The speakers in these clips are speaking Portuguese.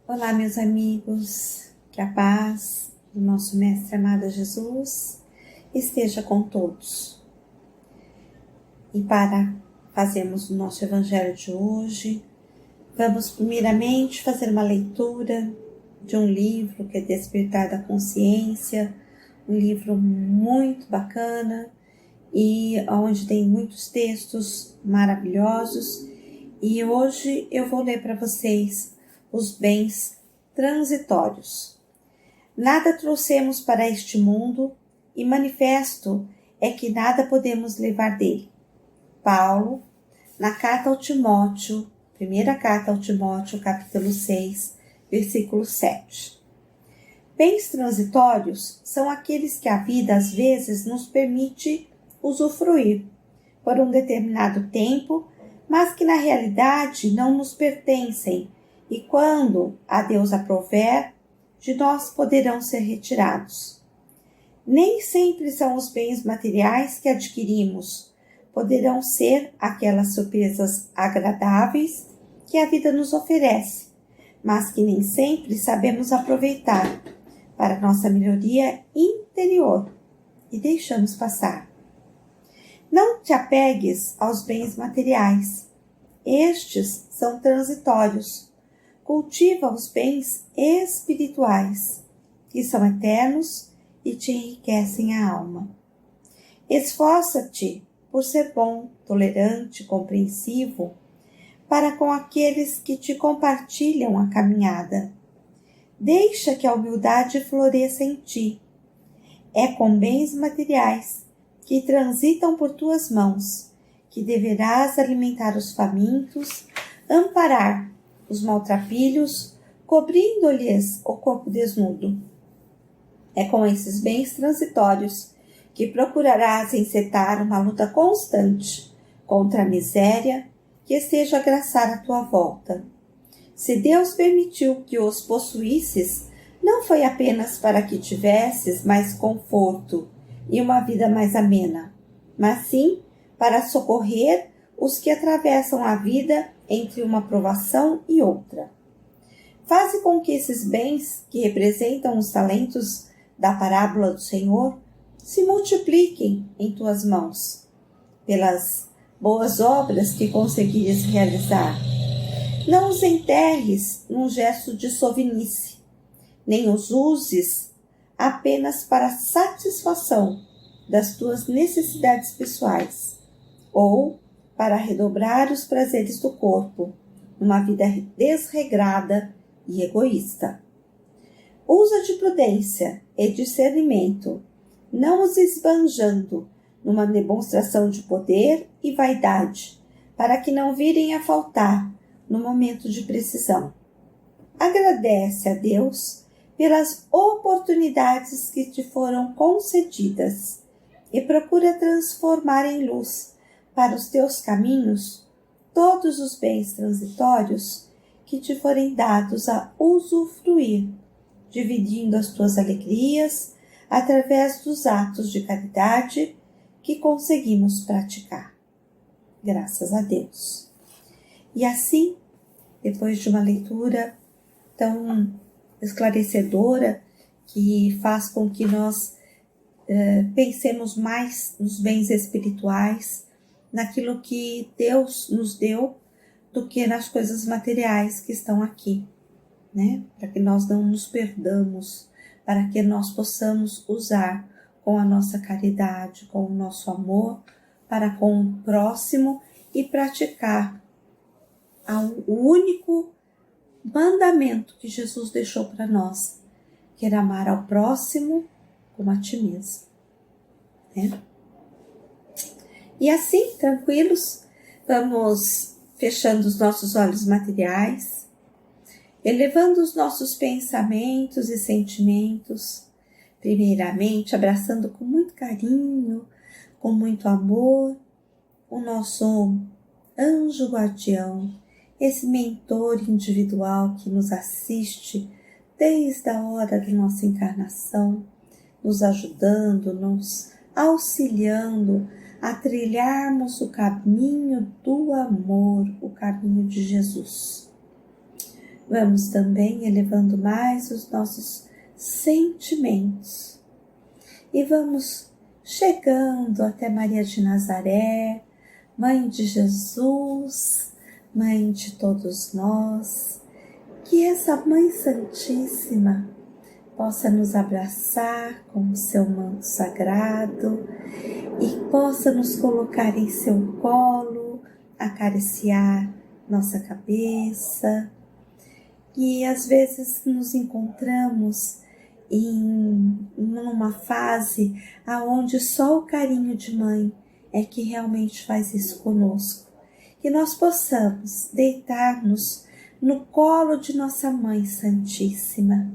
Olá, meus amigos, que a paz do nosso Mestre amado Jesus esteja com todos. E para fazermos o nosso Evangelho de hoje, vamos primeiramente fazer uma leitura de um livro que é Despertar da Consciência, um livro muito bacana e onde tem muitos textos maravilhosos. E hoje eu vou ler para vocês os bens transitórios. Nada trouxemos para este mundo e manifesto é que nada podemos levar dele. Paulo, na carta ao Timóteo, primeira carta ao Timóteo, capítulo 6, versículo 7. Bens transitórios são aqueles que a vida às vezes nos permite usufruir por um determinado tempo, mas que na realidade não nos pertencem e quando a Deus aprouver, de nós poderão ser retirados. Nem sempre são os bens materiais que adquirimos, poderão ser aquelas surpresas agradáveis que a vida nos oferece, mas que nem sempre sabemos aproveitar para nossa melhoria interior e deixamos passar. Não te apegues aos bens materiais, estes são transitórios. Cultiva os bens espirituais, que são eternos e te enriquecem a alma. Esforça-te por ser bom, tolerante, compreensivo, para com aqueles que te compartilham a caminhada. Deixa que a humildade floresça em ti. É com bens materiais que transitam por tuas mãos, que deverás alimentar os famintos, amparar os maltrapilhos, cobrindo-lhes o corpo desnudo. É com esses bens transitórios que procurarás encetar uma luta constante contra a miséria que esteja a agraçar a tua volta. Se Deus permitiu que os possuísses, não foi apenas para que tivesses mais conforto e uma vida mais amena, mas sim para socorrer os que atravessam a vida entre uma provação e outra. Faze com que esses bens, que representam os talentos da parábola do Senhor, se multipliquem em tuas mãos, pelas boas obras que conseguires realizar. Não os enterres num gesto de sovinice, nem os uses apenas para satisfação das tuas necessidades pessoais, ou para redobrar os prazeres do corpo, numa vida desregrada e egoísta. Usa de prudência e discernimento, não os esbanjando numa demonstração de poder e vaidade, para que não virem a faltar no momento de precisão. Agradece a Deus pelas oportunidades que te foram concedidas e procura transformar em luz para os teus caminhos todos os bens transitórios que te forem dados a usufruir, dividindo as tuas alegrias através dos atos de caridade que conseguimos praticar. Graças a Deus. E assim, depois de uma leitura tão esclarecedora, que faz com que nós pensemos mais nos bens espirituais, naquilo que Deus nos deu, do que nas coisas materiais que estão aqui, né? Para que nós não nos perdamos, para que nós possamos usar com a nossa caridade, com o nosso amor, para com o próximo e praticar o único mandamento que Jesus deixou para nós, que era amar ao próximo como a ti mesmo, né? E assim, tranquilos, vamos fechando os nossos olhos materiais, elevando os nossos pensamentos e sentimentos, primeiramente abraçando com muito carinho, com muito amor, o nosso anjo guardião, esse mentor individual que nos assiste desde a hora da nossa encarnação, nos ajudando, nos auxiliando a trilharmos o caminho do amor, o caminho de Jesus. Vamos também elevando mais os nossos sentimentos e vamos chegando até Maria de Nazaré, Mãe de Jesus, Mãe de todos nós, que essa Mãe Santíssima possa nos abraçar com o seu manto sagrado e possa nos colocar em seu colo, acariciar nossa cabeça. E às vezes nos encontramos numa fase aonde só o carinho de mãe é que realmente faz isso conosco. Que nós possamos deitar-nos no colo de nossa Mãe Santíssima,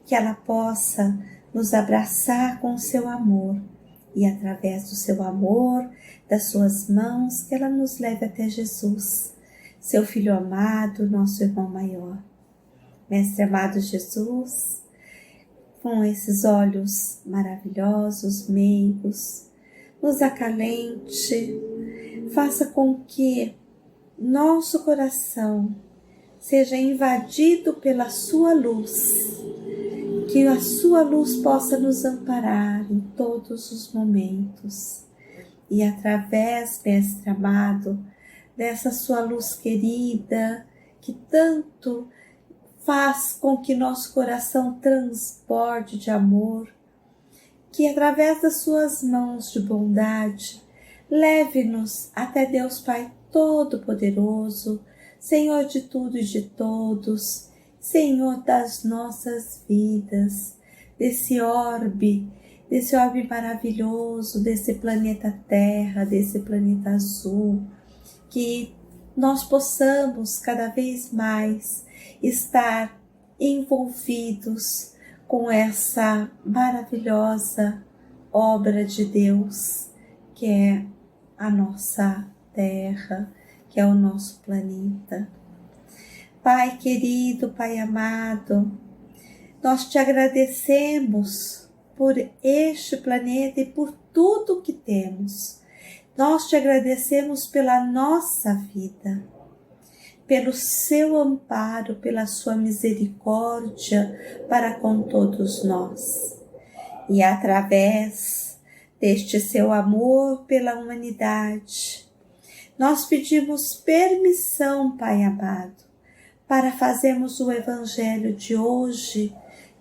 que ela possa nos abraçar com o seu amor e através do seu amor, das suas mãos, que ela nos leve até Jesus, seu Filho amado, nosso irmão maior. Mestre amado Jesus, com esses olhos maravilhosos, meigos, nos acalente, faça com que nosso coração seja invadido pela sua luz, que a sua luz possa nos amparar em todos os momentos. E através, Mestre amado, dessa sua luz querida, que tanto faz com que nosso coração transborde de amor, que através das suas mãos de bondade, leve-nos até Deus Pai Todo-Poderoso, Senhor de tudo e de todos, Senhor das nossas vidas, desse orbe maravilhoso, desse planeta Terra, desse planeta azul, que nós possamos cada vez mais estar envolvidos com essa maravilhosa obra de Deus, que é a nossa Terra, que é o nosso planeta. Pai querido, Pai amado, nós te agradecemos por este planeta e por tudo que temos. Nós te agradecemos pela nossa vida, pelo seu amparo, pela sua misericórdia para com todos nós. E através deste seu amor pela humanidade, nós pedimos permissão, Pai amado, para fazermos o Evangelho de hoje,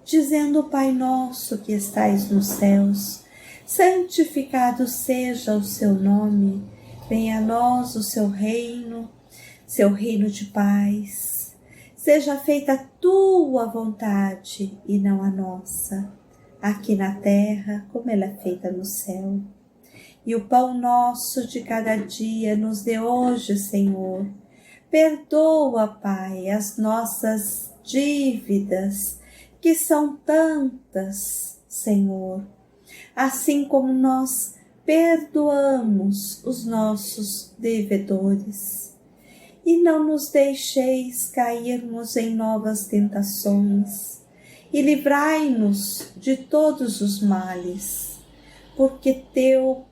dizendo: Pai nosso que estais nos céus, santificado seja o seu nome, venha a nós o seu reino de paz. Seja feita a tua vontade e não a nossa, aqui na terra como ela é feita no céu. E o pão nosso de cada dia nos dê hoje, Senhor. Perdoa, Pai, as nossas dívidas, que são tantas, Senhor, assim como nós perdoamos os nossos devedores. E não nos deixeis cairmos em novas tentações, e livrai-nos de todos os males, porque teu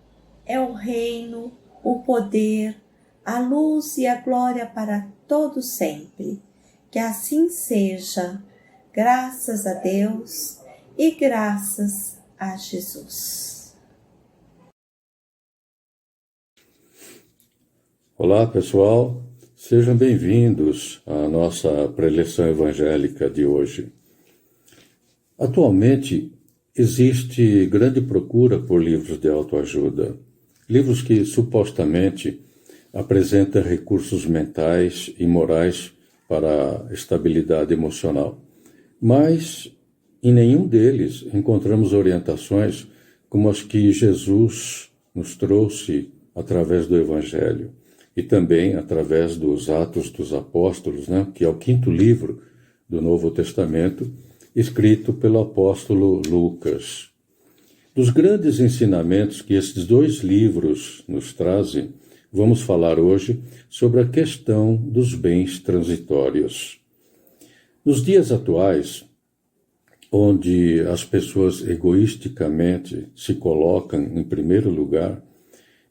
é o reino, o poder, a luz e a glória para todo sempre. Que assim seja, graças a Deus e graças a Jesus. Olá, pessoal. Sejam bem-vindos à nossa preleção evangélica de hoje. Atualmente, existe grande procura por livros de autoajuda, livros que supostamente apresentam recursos mentais e morais para a estabilidade emocional. Mas em nenhum deles encontramos orientações como as que Jesus nos trouxe através do Evangelho e também através dos Atos dos Apóstolos, que é o 5º livro do Novo Testamento, escrito pelo apóstolo Lucas. Dos grandes ensinamentos que esses 2 livros nos trazem, vamos falar hoje sobre a questão dos bens transitórios. Nos dias atuais, onde as pessoas egoisticamente se colocam em primeiro lugar,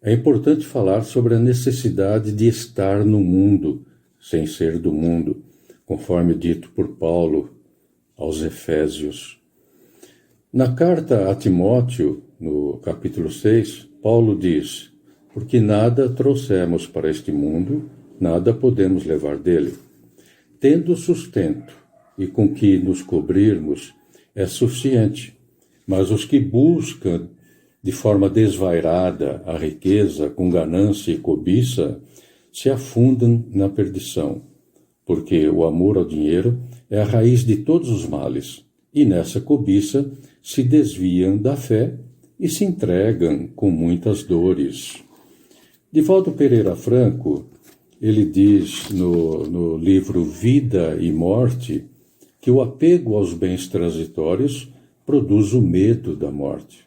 é importante falar sobre a necessidade de estar no mundo, sem ser do mundo, conforme dito por Paulo aos Efésios. Na carta a Timóteo, no capítulo 6, Paulo diz: porque nada trouxemos para este mundo, nada podemos levar dele. Tendo sustento e com que nos cobrirmos é suficiente, mas os que buscam de forma desvairada a riqueza, com ganância e cobiça, se afundam na perdição, porque o amor ao dinheiro é a raiz de todos os males, e nessa cobiça se desviam da fé e se entregam com muitas dores. Divaldo Pereira Franco, ele diz no livro Vida e Morte que o apego aos bens transitórios produz o medo da morte,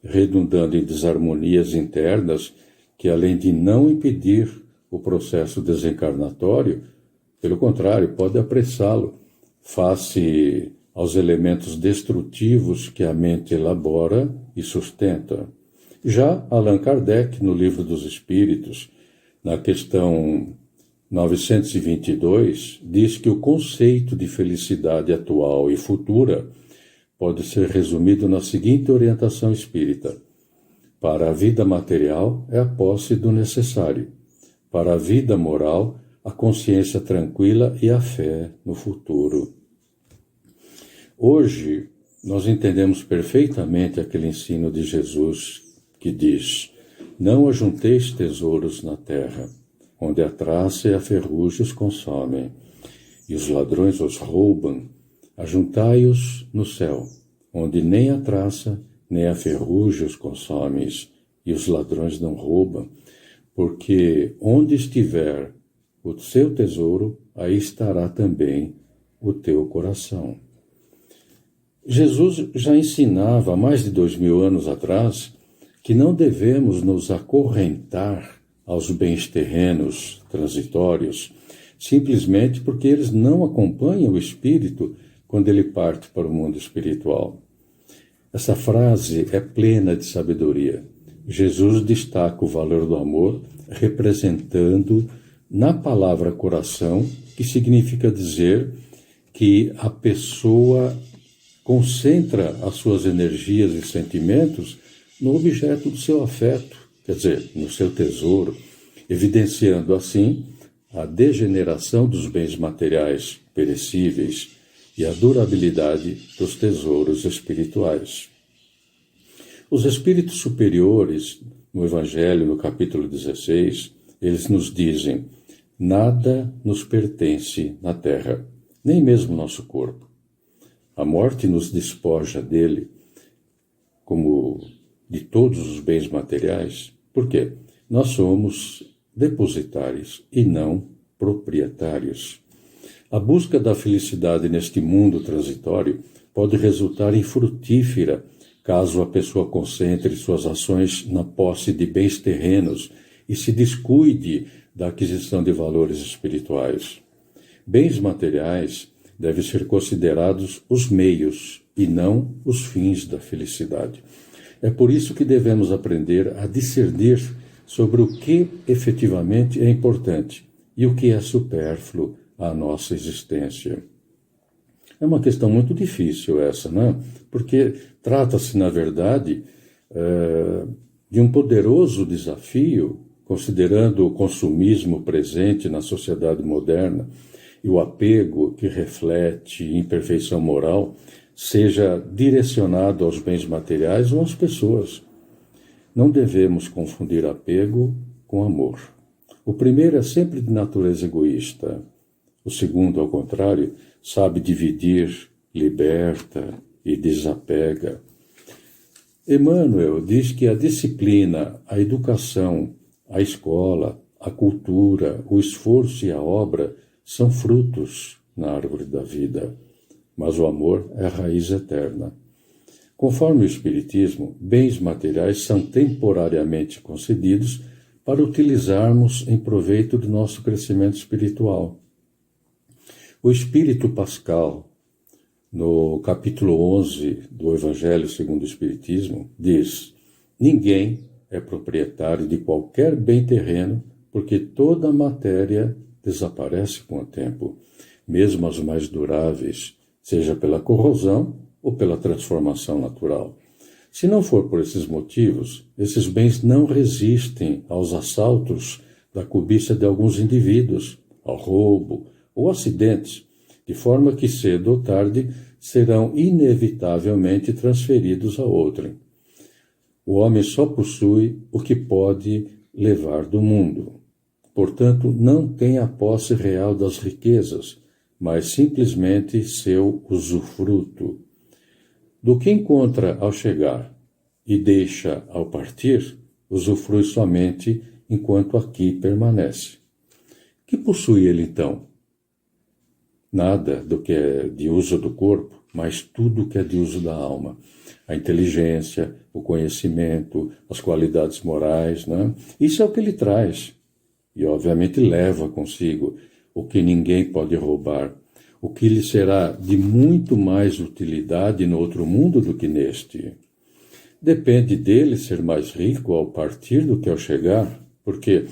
redundando em desarmonias internas que, além de não impedir o processo desencarnatório, pelo contrário, pode apressá-lo, face aos elementos destrutivos que a mente elabora e sustenta. Já Allan Kardec, no Livro dos Espíritos, na questão 922, diz que o conceito de felicidade atual e futura pode ser resumido na seguinte orientação espírita: para a vida material é a posse do necessário, para a vida moral, a consciência tranquila e a fé no futuro. Hoje, nós entendemos perfeitamente aquele ensino de Jesus que diz: não ajunteis tesouros na terra, onde a traça e a ferrugem os consomem, e os ladrões os roubam. Ajuntai-os no céu, onde nem a traça nem a ferrugem os consomem, e os ladrões não roubam, porque onde estiver o seu tesouro, aí estará também o teu coração. Jesus já ensinava há mais de 2000 anos atrás que não devemos nos acorrentar aos bens terrenos transitórios, simplesmente porque eles não acompanham o espírito quando ele parte para o mundo espiritual. Essa frase é plena de sabedoria. Jesus destaca o valor do amor, representando na palavra coração, que significa dizer que a pessoa concentra as suas energias e sentimentos no objeto do seu afeto, quer dizer, no seu tesouro, evidenciando assim a degeneração dos bens materiais perecíveis e a durabilidade dos tesouros espirituais. Os espíritos superiores, no Evangelho, no capítulo 16, eles nos dizem: nada nos pertence na terra, nem mesmo nosso corpo. A morte nos despoja dele, como de todos os bens materiais. Por quê? Nós somos depositários e não proprietários. A busca da felicidade neste mundo transitório pode resultar infrutífera caso a pessoa concentre suas ações na posse de bens terrenos e se descuide da aquisição de valores espirituais. Bens materiais devem ser considerados os meios e não os fins da felicidade. É por isso que devemos aprender a discernir sobre o que efetivamente é importante e o que é supérfluo à nossa existência. É uma questão muito difícil essa, né? Porque trata-se, na verdade, de um poderoso desafio, considerando o consumismo presente na sociedade moderna e o apego que reflete imperfeição moral, seja direcionado aos bens materiais ou às pessoas. Não devemos confundir apego com amor. O primeiro é sempre de natureza egoísta. O segundo, ao contrário, sabe dividir, liberta e desapega. Emmanuel diz que a disciplina, a educação, a escola, a cultura, o esforço e a obra são frutos na árvore da vida, mas o amor é a raiz eterna. Conforme o Espiritismo, bens materiais são temporariamente concedidos para utilizarmos em proveito do nosso crescimento espiritual. O Espírito Pascal, no capítulo 11 do Evangelho segundo o Espiritismo, diz: ninguém é proprietário de qualquer bem terreno, porque toda a matéria desaparece com o tempo. mesmo as mais duráveis, seja pela corrosão ou pela transformação natural. Se não for por esses motivos, esses bens não resistem aos assaltos da cobiça de alguns indivíduos, ao roubo ou acidentes, de forma que cedo ou tarde serão inevitavelmente transferidos a outrem. O homem só possui o que pode levar do mundo. Portanto, não tem a posse real das riquezas, mas simplesmente seu usufruto. Do que encontra ao chegar e deixa ao partir, usufrui somente enquanto aqui permanece. Que possui ele então? Nada do que é de uso do corpo, mas tudo que é de uso da alma. A inteligência, o conhecimento, as qualidades morais, né? Isso é o que ele traz. E, obviamente, leva consigo o que ninguém pode roubar, o que lhe será de muito mais utilidade no outro mundo do que neste. Depende dele ser mais rico ao partir do que ao chegar, porque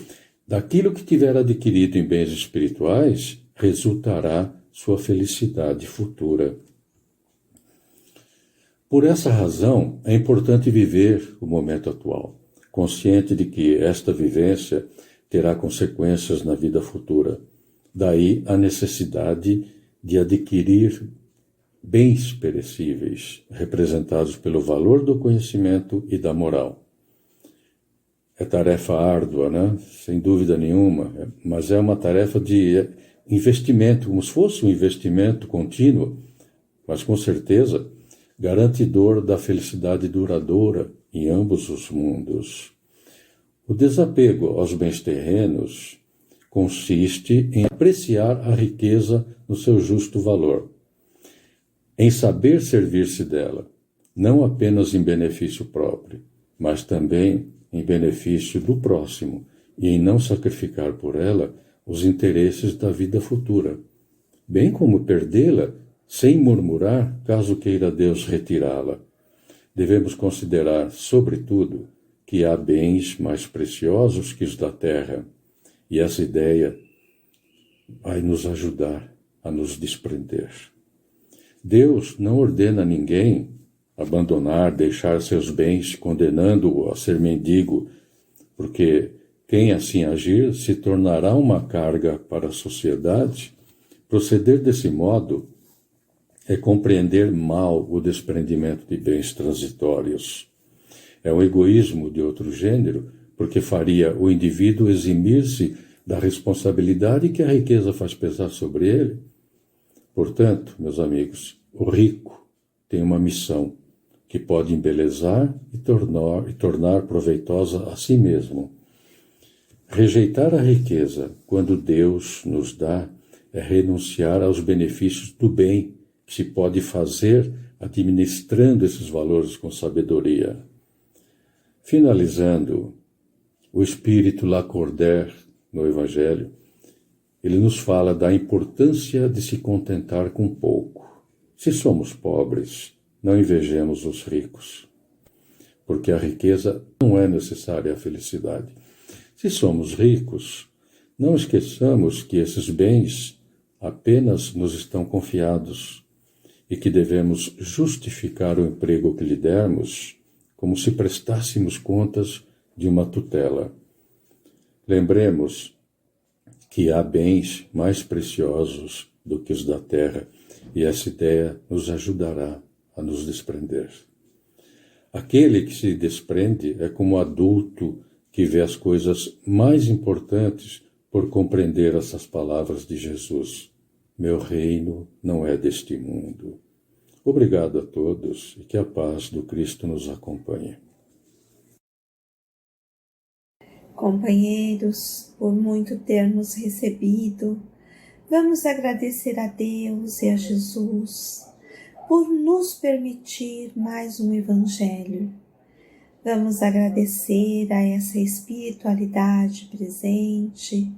daquilo que tiver adquirido em bens espirituais resultará sua felicidade futura. Por essa razão, é importante viver o momento atual, consciente de que esta vivência terá consequências na vida futura. Daí a necessidade de adquirir bens perecíveis, representados pelo valor do conhecimento e da moral. É tarefa árdua, né? Sem dúvida nenhuma, mas é uma tarefa de investimento, como se fosse um investimento contínuo, mas com certeza garantidor da felicidade duradoura em ambos os mundos. O desapego aos bens terrenos consiste em apreciar a riqueza no seu justo valor, em saber servir-se dela, não apenas em benefício próprio, mas também em benefício do próximo e em não sacrificar por ela os interesses da vida futura, bem como perdê-la sem murmurar caso queira Deus retirá-la. Devemos considerar, sobretudo, que há bens mais preciosos que os da terra, e essa ideia vai nos ajudar a nos desprender. Deus não ordena a ninguém abandonar, deixar seus bens, condenando-o a ser mendigo, porque quem assim agir se tornará uma carga para a sociedade. Proceder desse modo é compreender mal o desprendimento de bens transitórios. É um egoísmo de outro gênero, porque faria o indivíduo eximir-se da responsabilidade que a riqueza faz pesar sobre ele. Portanto, meus amigos, o rico tem uma missão que pode embelezar e tornar proveitosa a si mesmo. Rejeitar a riqueza quando Deus nos dá é renunciar aos benefícios do bem que se pode fazer administrando esses valores com sabedoria. Finalizando, o Espírito Lacordaire, no Evangelho, ele nos fala da importância de se contentar com pouco. Se somos pobres, não invejemos os ricos, porque a riqueza não é necessária à felicidade. Se somos ricos, não esqueçamos que esses bens apenas nos estão confiados e que devemos justificar o emprego que lhe dermos como se prestássemos contas de uma tutela. Lembremos que há bens mais preciosos do que os da terra, e essa ideia nos ajudará a nos desprender. Aquele que se desprende é como adulto que vê as coisas mais importantes por compreender essas palavras de Jesus. Meu reino não é deste mundo. Obrigado a todos e que a paz do Cristo nos acompanhe. Companheiros, por muito termos recebido, vamos agradecer a Deus e a Jesus por nos permitir mais um Evangelho. Vamos agradecer a essa espiritualidade presente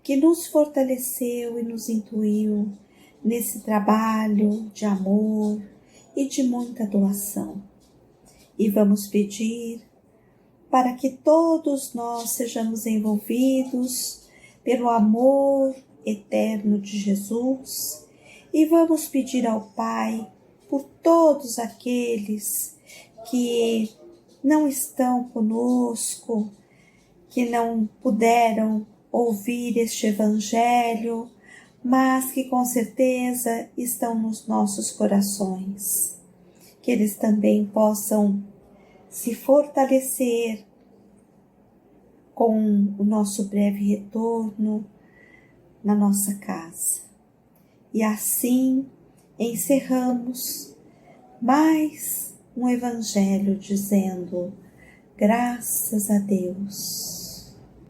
que nos fortaleceu e nos intuiu nesse trabalho de amor e de muita doação. E vamos pedir para que todos nós sejamos envolvidos pelo amor eterno de Jesus e vamos pedir ao Pai por todos aqueles que não estão conosco, que não puderam ouvir este Evangelho, mas que com certeza estão nos nossos corações. Que eles também possam se fortalecer com o nosso breve retorno na nossa casa. E assim encerramos mais um Evangelho dizendo: graças a Deus.